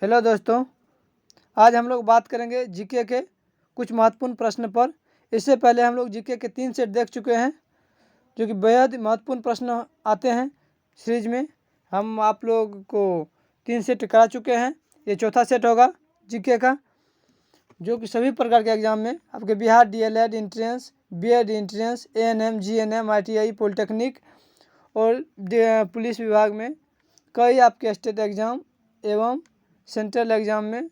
Hello दोस्तों, आज हम लोग बात करेंगे जीके के कुछ महत्वपूर्ण प्रश्न पर। इससे पहले हम लोग जीके के 3 सेट देख चुके हैं, जो कि बेहद महत्वपूर्ण प्रश्न आते हैं सीरीज में। हम आप लोग को 3 सेट करा चुके हैं। ये चौथा सेट होगा जीके का, जो कि सभी प्रकार के एग्जाम में आपके Bihar DElEd entrance, BEd entrance, ANM, GNM, ITI, polytechnic और पुलिस विभाग में कई आपके स्टेट एग्ज़ाम एवं सेंट्रल एग्ज़ाम में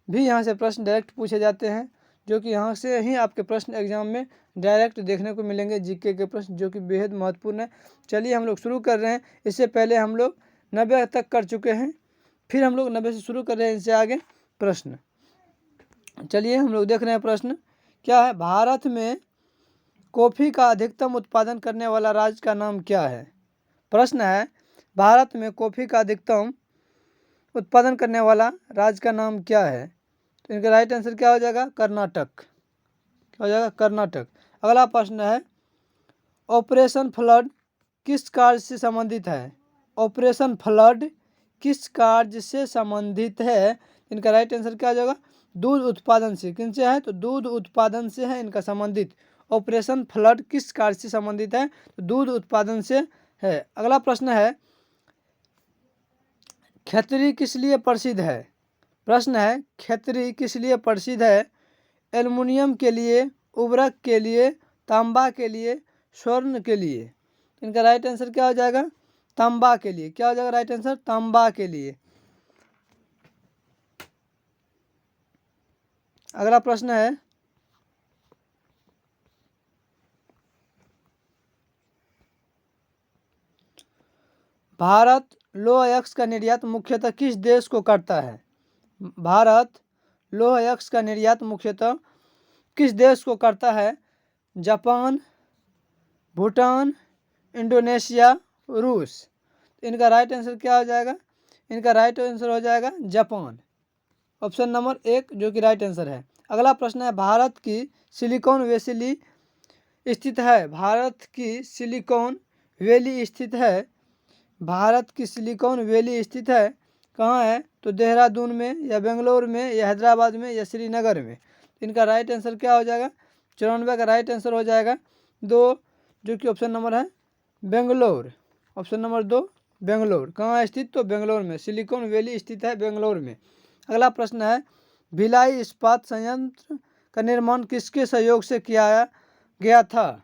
भी यहाँ से प्रश्न डायरेक्ट पूछे जाते हैं, जो कि यहाँ से ही आपके प्रश्न एग्ज़ाम में डायरेक्ट देखने को मिलेंगे जीके के प्रश्न, जो कि बेहद महत्वपूर्ण है। चलिए हम लोग शुरू कर रहे हैं। इससे पहले हम लोग 90 तक कर चुके हैं, फिर हम लोग 90 से शुरू कर रहे हैं इससे आगे प्रश्न। चलिए हम लोग देख रहे हैं प्रश्न क्या है। भारत में कॉफ़ी का अधिकतम उत्पादन करने वाला राज्य का नाम क्या है। प्रश्न है, भारत में कॉफ़ी का अधिकतम उत्पादन करने वाला राज्य का नाम क्या है। तो इनका राइट आंसर क्या हो जाएगा, कर्नाटक। क्या हो जाएगा, कर्नाटक। अगला प्रश्न है, ऑपरेशन फ्लड किस कार्य से संबंधित है। ऑपरेशन फ्लड किस कार्य से संबंधित है। इनका राइट आंसर क्या हो जाएगा, दूध उत्पादन से। किन से है, तो दूध उत्पादन से है इनका संबंधित। ऑपरेशन फ्लड किस कार्य से संबंधित है, तो दूध उत्पादन से है। अगला प्रश्न है, खैतरी किस लिए प्रसिद्ध है। प्रश्न है, खैतरी किस लिए प्रसिद्ध है। एल्युमिनियम के लिए, उर्वरक के लिए, तांबा के लिए, स्वर्ण के लिए। इनका राइट आंसर क्या हो जाएगा, तांबा के लिए। क्या हो जाएगा राइट आंसर, तांबा के लिए। अगला प्रश्न है, भारत लौह अयस्क का निर्यात मुख्यतः किस देश को करता है। भारत लौह अयस्क का निर्यात मुख्यतः किस देश को करता है। जापान, भूटान, इंडोनेशिया, रूस। इनका राइट आंसर क्या हो जाएगा, इनका राइट आंसर हो जाएगा जापान। ऑप्शन नंबर 1 जो कि राइट आंसर है। अगला प्रश्न है, भारत की सिलिकॉन वैली स्थित है। भारत की सिलिकॉन वैली स्थित है। भारत की सिलिकॉन वैली स्थित है कहाँ है, तो देहरादून में, या बेंगलोर में, या हैदराबाद में, या श्रीनगर में। इनका राइट आंसर क्या हो जाएगा, 94 का राइट आंसर हो जाएगा 2, जो कि ऑप्शन नंबर है बेंगलोर। Option number 2 Bangalore. कहाँ स्थित, तो बेंगलोर में। सिलिकॉन वैली स्थित है बेंगलोर में। अगला प्रश्न है, भिलाई इस्पात संयंत्र का निर्माण किसके सहयोग से किया गया था।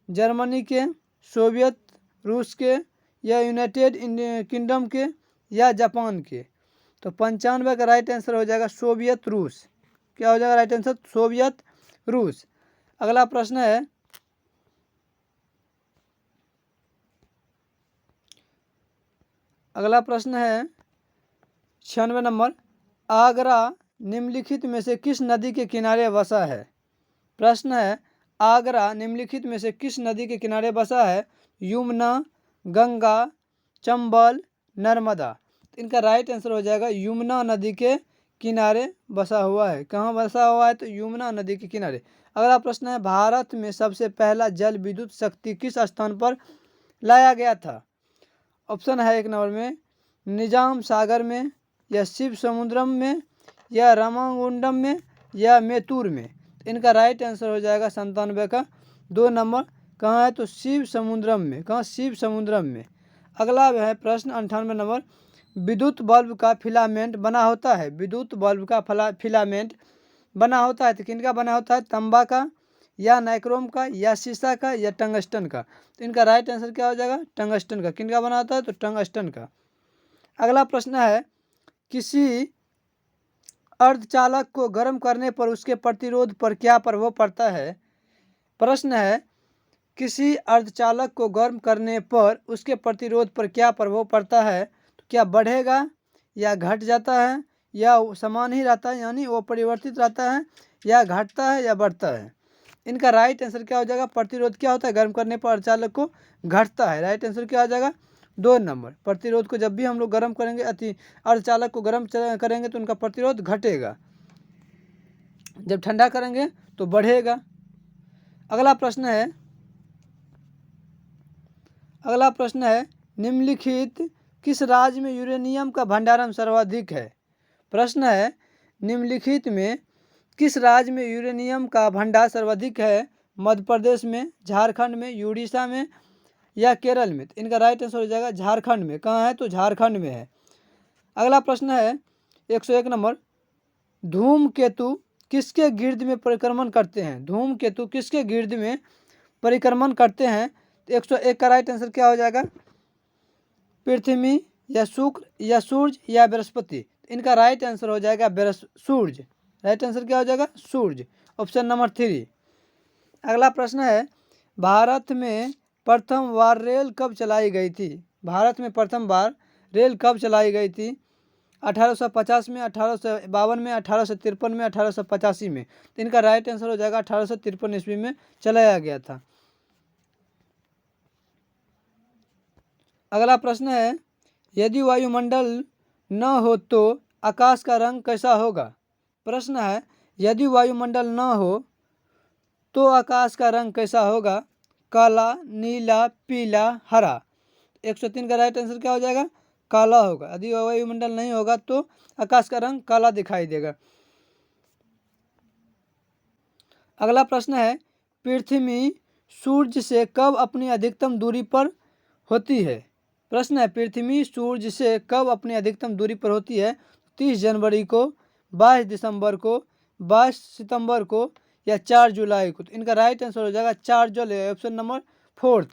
जर्मनी के, सोवियत रूस के, या यूनाइटेड किंगडम के, या जापान के। तो 95 का राइट आंसर हो जाएगा सोवियत रूस। क्या हो जाएगा राइट आंसर, सोवियत रूस। अगला प्रश्न है, अगला प्रश्न है 96 नंबर, आगरा निम्नलिखित में से किस नदी के किनारे बसा है। प्रश्न है, आगरा निम्नलिखित में से किस नदी के किनारे बसा है। यमुना, गंगा, चंबल, नर्मदा। इनका राइट आंसर हो जाएगा यमुना नदी के किनारे बसा हुआ है। कहाँ बसा हुआ है, तो यमुना नदी के किनारे। अगला प्रश्न है, भारत में सबसे पहला जल विद्युत शक्ति किस स्थान पर लाया गया था। ऑप्शन है 1 नंबर में निजाम सागर में, या शिव समुद्रम में, या रामागुंडम में, या मेतूर में। इनका राइट आंसर हो जाएगा 97 का 2 नंबर। कहाँ है, तो शिव समुद्रम में। कहाँ, शिव समुद्रम में। अगला है प्रश्न 98 नंबर, विद्युत बल्ब का फिलामेंट बना होता है। विद्युत बल्ब का फिलामेंट बना होता है तो किनका बना होता है, तांबा का, या नाइक्रोम का, या शीशा का, या टंगस्टन का। तो इनका राइट आंसर क्या हो जाएगा, टंगस्टन का। किनका बना होता है, तो टंगस्टन का। अगला प्रश्न है, किसी अर्धचालक को गर्म करने पर उसके प्रतिरोध पर क्या प्रभाव पड़ता है। प्रश्न है, किसी अर्धचालक को गर्म करने पर उसके प्रतिरोध पर क्या प्रभाव पड़ता है। तो क्या बढ़ेगा, या घट जाता है, या समान ही रहता है, यानी वो परिवर्तित रहता है, या घटता है, या बढ़ता है। इनका राइट आंसर क्या हो जाएगा, प्रतिरोध क्या होता है गर्म करने पर अर्धचालक को, घटता है। राइट आंसर क्या हो जाएगा, 2 नंबर। प्रतिरोध को जब भी हम लोग गर्म करेंगे, अर्धचालक को गर्म करेंगे तो उनका प्रतिरोध घटेगा, जब ठंडा करेंगे तो बढ़ेगा। अगला प्रश्न है, निम्नलिखित किस राज्य में यूरेनियम का भंडारण सर्वाधिक है। प्रश्न है निम्नलिखित में किस राज्य में यूरेनियम का भंडार सर्वाधिक है? मध्य प्रदेश में, झारखंड में, उड़ीसा में या केरल में? तो इनका राइट आंसर हो जाएगा झारखंड में। कहाँ है? तो झारखंड में है। अगला प्रश्न है 101 नंबर, धूमकेतु किसके गिर्द में परिक्रमण करते हैं? धूमकेतु किसके गिर्द में परिक्रमण करते हैं? तो 101 का राइट आंसर क्या हो जाएगा? पृथ्वी या शुक्र या सूर्य या बृहस्पति? इनका राइट आंसर हो जाएगा सूर्य। राइट आंसर क्या हो जाएगा? सूर्य। Option number 3। अगला प्रश्न है भारत में प्रथम बार रेल कब चलाई गई थी? भारत में प्रथम बार रेल कब चलाई गई थी? 1850 में, 1852 में, 1853 में, 1885 में? तो इनका राइट आंसर हो जाएगा 1853 ईस्वी में चलाया गया था। अगला प्रश्न है यदि वायुमंडल न हो तो आकाश का रंग कैसा होगा? प्रश्न है यदि वायुमंडल न हो तो आकाश का रंग कैसा होगा? काला, नीला, पीला, हरा? 103 का राइट आंसर क्या हो जाएगा? काला होगा। यदि वायुमंडल नहीं होगा तो आकाश का रंग काला दिखाई देगा। अगला प्रश्न है पृथ्वी सूर्य से कब अपनी अधिकतम दूरी पर होती है? प्रश्न है पृथ्वी सूर्य से कब अपनी अधिकतम दूरी पर होती है? 30 जनवरी को, 22 दिसंबर को, 22 सितंबर को या 4 जुलाई को? तो इनका राइट आंसर हो जाएगा 4 जुलाई। ऑप्शन नंबर 4,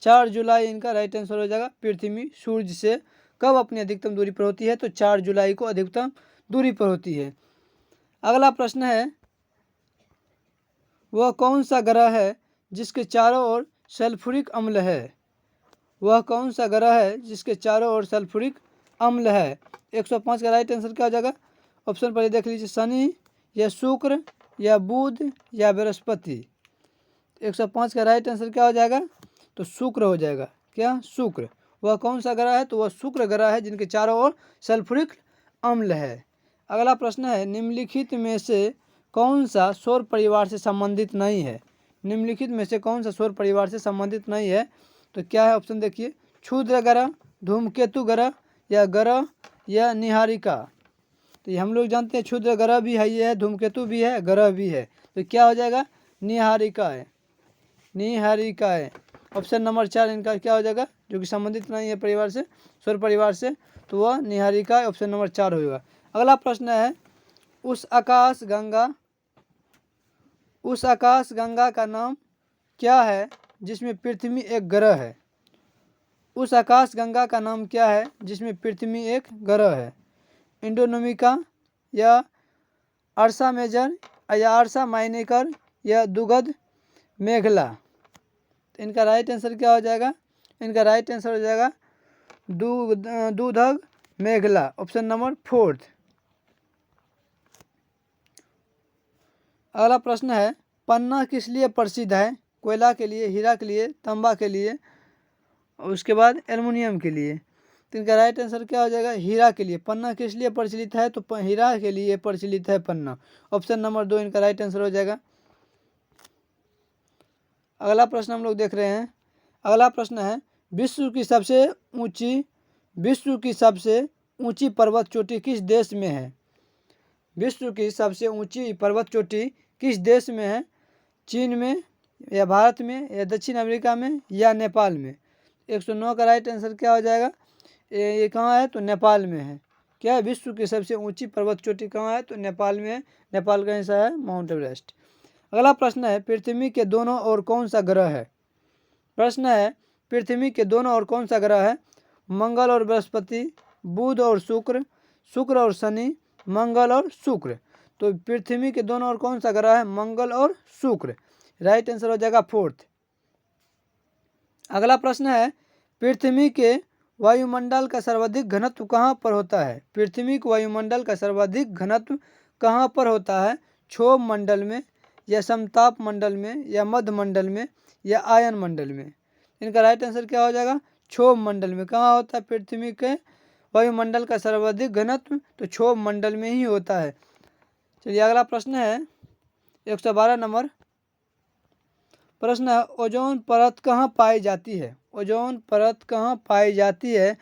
4 जुलाई इनका राइट आंसर हो जाएगा। पृथ्वी सूर्य से कब अपनी अधिकतम दूरी पर होती है? तो 4 जुलाई को अधिकतम दूरी पर होती है। अगला प्रश्न है वह कौन सा ग्रह है जिसके चारों ओर सल्फ्यूरिक अम्ल है? वह कौन सा ग्रह है जिसके चारों ओर सल्फ्यूरिक अम्ल है? 105 का राइट आंसर क्या हो जाएगा? ऑप्शन पर देख लीजिए, शनि या शुक्र या बुध या बृहस्पति? 105 का राइट आंसर क्या हो जाएगा? तो शुक्र हो जाएगा। क्या? शुक्र। वह कौन सा ग्रह है? तो वह शुक्र ग्रह है जिनके चारों ओर सल्फ्यूरिक अम्ल है। अगला प्रश्न है निम्नलिखित में से कौन सा सौर परिवार से संबंधित नहीं है? निम्नलिखित में से कौन सा सौर परिवार से संबंधित नहीं है? तो क्या है? ऑप्शन देखिए, क्षुद्र ग्रह, धूमकेतु ग्रह या ग्रह या निहारिका? तो ये हम लोग जानते हैं क्षुद्र ग्रह भी है, ये है, धूमकेतु भी है, ग्रह भी है। तो क्या हो जाएगा? निहारिका है। निहारिका है। ऑप्शन नंबर 4 इनका क्या हो जाएगा? जो कि संबंधित नहीं है परिवार से, सौर परिवार से, तो वह निहारिका ऑप्शन नंबर 4 होगा। अगला प्रश्न है उस आकाश गंगा का नाम क्या है जिसमें पृथ्वी एक ग्रह है? उस आकाश गंगा का नाम क्या है जिसमें पृथ्वी एक ग्रह है? इंडोनोमिका या अर्सा मेजर या अर्सा माइनर या दुगध मेघला? तो इनका राइट आंसर क्या हो जाएगा? इनका राइट आंसर हो जाएगा दुधग मेघला। Option number 4। अगला प्रश्न है पन्ना किस लिए प्रसिद्ध है? कोयला के लिए, हीरा के लिए, तांबा के लिए और उसके बाद एल्युमिनियम के लिए? तो इनका राइट आंसर क्या हो जाएगा? हीरा के लिए। पन्ना किस लिए प्रचलित है? तो हीरा के लिए प्रचलित है पन्ना। ऑप्शन नंबर 2 इनका राइट आंसर हो जाएगा। अगला प्रश्न हम लोग देख रहे हैं। अगला प्रश्न है विश्व की सबसे ऊंची पर्वत चोटी किस देश में है? विश्व की सबसे ऊंची पर्वत चोटी किस देश में है? चीन में या भारत में या दक्षिण अमेरिका में या नेपाल में? 109 का राइट आंसर क्या हो जाएगा? ये कहाँ है? तो नेपाल में है। क्या है? विश्व की सबसे ऊंची पर्वत चोटी कहाँ है? तो नेपाल में है। नेपाल का हिस्सा है माउंट एवरेस्ट। अगला प्रश्न है पृथ्वी के दोनों ओर कौन सा ग्रह है? प्रश्न है पृथ्वी के दोनों ओर कौन सा ग्रह है? मंगल और बृहस्पति, बुध और शुक्र, शुक्र और शनि, मंगल और शुक्र? तो पृथ्वी के दोनों ओर कौन सा ग्रह है? मंगल और शुक्र। राइट आंसर हो जाएगा 4। अगला प्रश्न है पृथ्वी के वायुमंडल का सर्वाधिक घनत्व कहाँ पर होता है? पृथ्वी के वायुमंडल का सर्वाधिक घनत्व कहाँ पर होता है? क्षोभ मंडल में या समताप मंडल में या मध्य मंडल में या आयन मंडल में? इनका राइट आंसर क्या हो जाएगा? क्षोभ मंडल में। कहाँ होता है पृथ्वी के वायुमंडल का सर्वाधिक घनत्व? तो क्षोभ मंडल में ही होता है। चलिए अगला प्रश्न है 112 नंबर प्रश्न है ओजोन परत कहाँ पाई जाती है? ओजोन परत कहाँ पाई जाती है?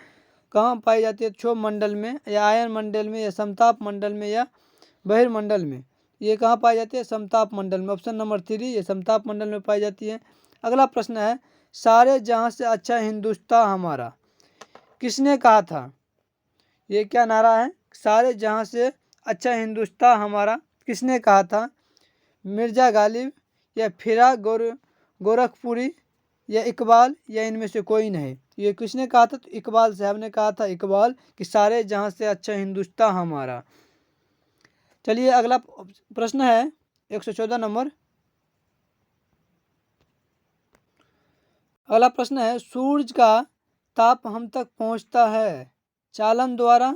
कहाँ पाई जाती है? क्षोभ मंडल में या आयन मंडल में या समताप मंडल में या बहिर्मंडल में? ये कहाँ पाई जाती है? समताप मंडल में। ऑप्शन नंबर 3 ये समताप मंडल में पाई जाती है। अगला प्रश्न है, सारे जहाँ से अच्छा हिंदुस्तान हमारा किसने कहा था? ये क्या नारा है? सारे जहाँ से अच्छा हिंदुस्तान हमारा किसने कहा था? मिर्जा गालिब या फिराक गोरखपुरी या इकबाल या इनमें से कोई नहीं? ये किसने कहा था? तो इकबाल साहब ने कहा था, इकबाल, कि सारे जहाँ से अच्छा हिंदुस्तान हमारा। चलिए अगला प्रश्न है 114 नंबर। अगला प्रश्न है, सूरज का ताप हम तक पहुँचता है चालन द्वारा,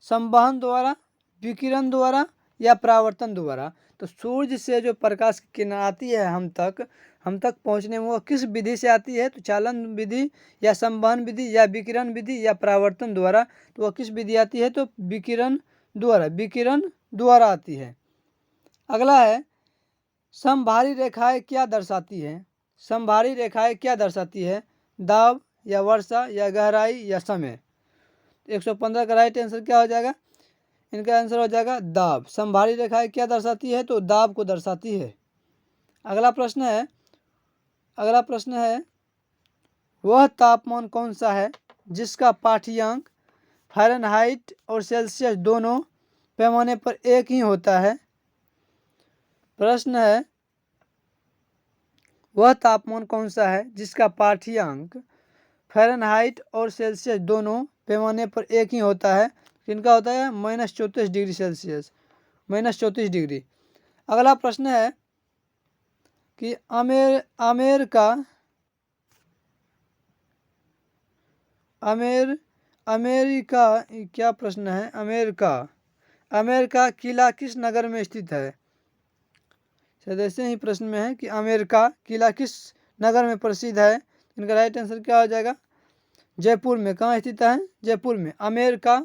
संवहन द्वारा, विकिरण द्वारा या परावर्तन द्वारा? तो सूर्य से जो प्रकाश की किरण आती है हम तक पहुंचने में वो किस विधि से आती है? तो चालन विधि या संवहन विधि या विकिरण विधि या परावर्तन द्वारा? तो वह किस विधि आती है? तो विकिरण द्वारा आती है। अगला है, समभारी रेखाएं क्या दर्शाती है? समभारी रेखाएं क्या दर्शाती है? दाब या वर्षा या गहराई या समय? 115 का राइट आंसर क्या हो जाएगा? इनका आंसर हो जाएगा दाब। समभारी रेखाएं क्या दर्शाती है? तो दाब को दर्शाती है। अगला प्रश्न है, वह तापमान कौन सा है जिसका पाठ्यांक फ़ारेनहाइट और सेल्सियस दोनों पैमाने पर एक ही होता है? प्रश्न है, वह तापमान कौन सा है जिसका पाठ्यांक फ़ारेनहाइट और सेल्सियस दोनों पैमाने पर एक ही होता है? किनका होता है? -34 डिग्री सेल्सियस, -34 डिग्री। अगला प्रश्न है कि अमेरिका क्या प्रश्न है? अमेरिका किला किस नगर में स्थित है? शायद ऐसे ही प्रश्न में है कि अमेरिका किला किस नगर में प्रसिद्ध है? इनका राइट आंसर क्या हो जाएगा? जयपुर में। कहाँ स्थित है? जयपुर में। अमेरिका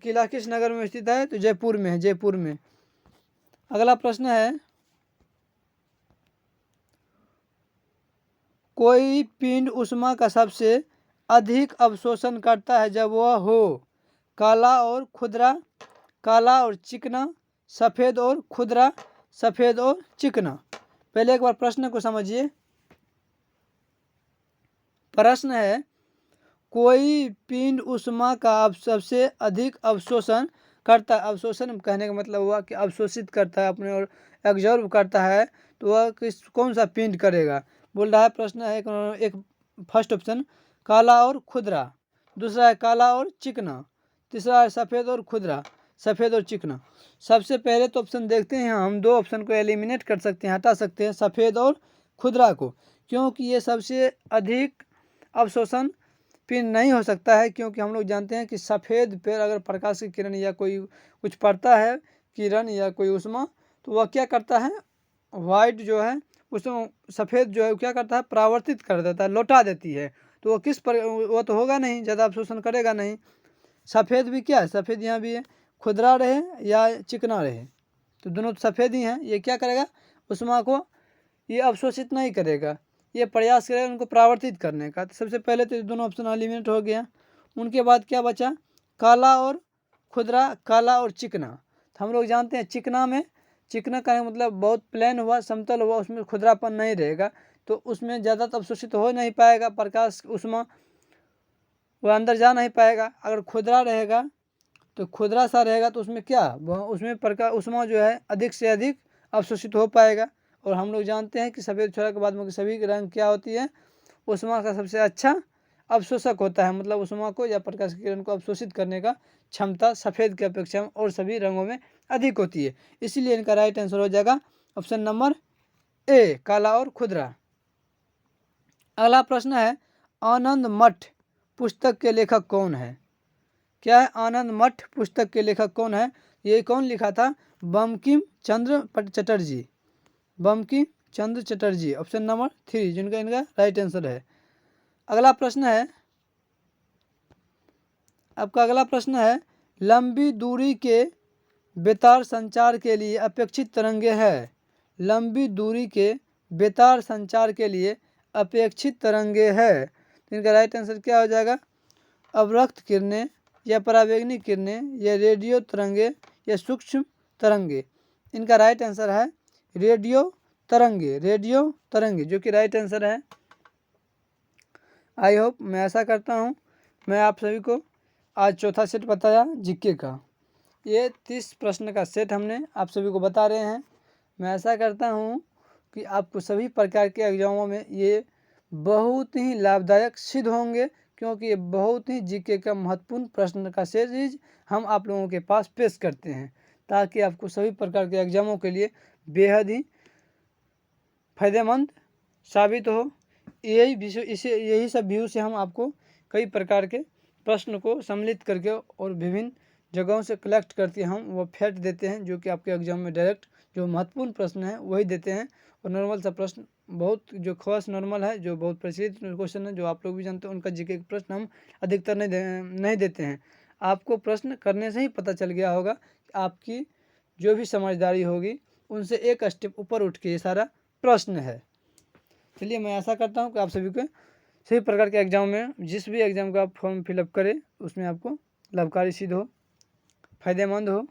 किला किस नगर में स्थित है? तो जयपुर में है, जयपुर में। अगला प्रश्न है, कोई पिंड ऊष्मा का सबसे अधिक अवशोषण करता है जब वह हो काला और खुदरा, काला और चिकना, सफ़ेद और खुदरा, सफ़ेद और चिकना? पहले एक बार प्रश्न को समझिए। प्रश्न है, कोई पिंड ऊष्मा का सबसे अधिक अवशोषण करता है। अवशोषण कहने का मतलब हुआ कि अवशोषित करता है अपने और एब्जॉर्ब करता है, तो वह कौन सा पिंड करेगा? बोल रहा है प्रश्न है एक फर्स्ट ऑप्शन काला और खुदरा, दूसरा है काला और चिकना, तीसरा है सफ़ेद और खुदरा, सफ़ेद और चिकना। सबसे पहले तो ऑप्शन देखते हैं, हम दो ऑप्शन को एलिमिनेट कर सकते हैं, हटा सकते हैं, सफ़ेद और खुदरा को, क्योंकि ये सबसे अधिक अवशोषण पिंड नहीं हो सकता है। क्योंकि हम लोग जानते हैं कि सफ़ेद पर अगर प्रकाश की किरण या कोई कुछ पड़ता है, किरण या कोई ऊष्मा, तो वह क्या करता है? वाइट जो है उसमें सफ़ेद जो है क्या करता है? परावर्तित कर देता है, लौटा देती है। तो वो वो तो होगा नहीं, ज़्यादा अवशोषण करेगा नहीं। सफ़ेद भी क्या है? सफ़ेद यहाँ भी है, खुदरा रहे या चिकना रहे, तो दोनों सफ़ेद ही हैं। ये क्या करेगा? ऊष्मा को ये अवशोषित नहीं करेगा, ये प्रयास करेगा उनको परावर्तित करने का। तो सबसे पहले तो दोनों ऑप्शन एलिमिनेट हो गया। उनके बाद क्या बचा? काला और खुदरा, काला और चिकना। तो हम लोग जानते हैं चिकना का मतलब बहुत प्लेन हुआ, समतल हुआ, उसमें खुदरापन नहीं रहेगा, तो उसमें ज़्यादा अवशोषित हो नहीं पाएगा प्रकाश ऊष्मा, वह अंदर जा नहीं पाएगा। अगर खुदरा रहेगा तो खुदरा सा रहेगा, तो उसमें क्या, उसमें प्रकाश ऊष्मा जो है अधिक से अधिक अवशोषित हो पाएगा। और हम लोग जानते हैं कि सफ़ेद छोड़ा के बाद में सभी की रंग क्या होती है? ऊष्मा का सबसे अच्छा अवशोषक होता है, मतलब ऊष्मा को या प्रकाश किरण को अवशोषित करने का क्षमता सफ़ेद की अपेक्षा में और सभी रंगों में अधिक होती है। इसीलिए इनका राइट आंसर हो जाएगा ऑप्शन नंबर ए, काला और खुदरा। अगला प्रश्न है, आनंद मठ पुस्तक के लेखक कौन है? क्या है? आनंद मठ पुस्तक के लेखक कौन है? ये कौन लिखा था? बंकिम चंद्र चटर्जी, बंकिम चंद्र चटर्जी, ऑप्शन नंबर 3 जिनका इनका राइट आंसर है। अगला प्रश्न है, आपका अगला प्रश्न है, लंबी दूरी के बेतार संचार के लिए अपेक्षित तरंगे है। लंबी दूरी के बेतार संचार के लिए अपेक्षित तरंगे है, तो इनका राइट आंसर क्या हो जाएगा? अवरक्त किरणें या परावैंगनी किरणें या रेडियो तरंगे या सूक्ष्म तरंगे? इनका राइट आंसर है रेडियो तरंगे, जो कि राइट आंसर है। आई होप, मैं ऐसा करता हूँ मैं आप सभी को आज चौथा सेट बताया जीके का। ये 30 प्रश्न का सेट हमने आप सभी को बता रहे हैं। मैं ऐसा करता हूँ कि आपको सभी प्रकार के एग्जामों में ये बहुत ही लाभदायक सिद्ध होंगे, क्योंकि ये बहुत ही जीके का महत्वपूर्ण प्रश्न का सीरीज हम आप लोगों के पास पेश करते हैं, ताकि आपको सभी प्रकार के एग्जामों के लिए बेहद ही फायदेमंद साबित हो। यही सब व्यू से हम आपको कई प्रकार के प्रश्न को सम्मिलित करके और विभिन्न जगहों से कलेक्ट करके हम वो फैक्ट देते हैं, जो कि आपके एग्जाम में डायरेक्ट जो महत्वपूर्ण प्रश्न है वही देते हैं। और नॉर्मल सा प्रश्न बहुत जो खास नॉर्मल है, जो बहुत प्रचलित क्वेश्चन है, जो आप लोग भी जानते हैं, उनका जीके के प्रश्न हम अधिकतर नहीं देते हैं। आपको प्रश्न करने से ही पता चल गया होगा कि आपकी जो भी समझदारी होगी उनसे एक स्टेप ऊपर उठ के ये सारा प्रश्न है। चलिए, मैं आशा करता हूँ कि आप सभी को सभी प्रकार के एग्जाम में, जिस भी एग्जाम का आप फॉर्म फिलअप करें, उसमें आपको लाभकारी सिद्ध हो, फायदेमंद हो।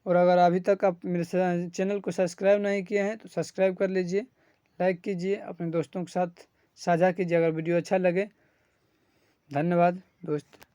और अगर अभी तक आप मेरे चैनल को सब्सक्राइब नहीं किए हैं तो सब्सक्राइब कर लीजिए, लाइक कीजिए, अपने दोस्तों के साथ साझा कीजिए अगर वीडियो अच्छा लगे। धन्यवाद दोस्त।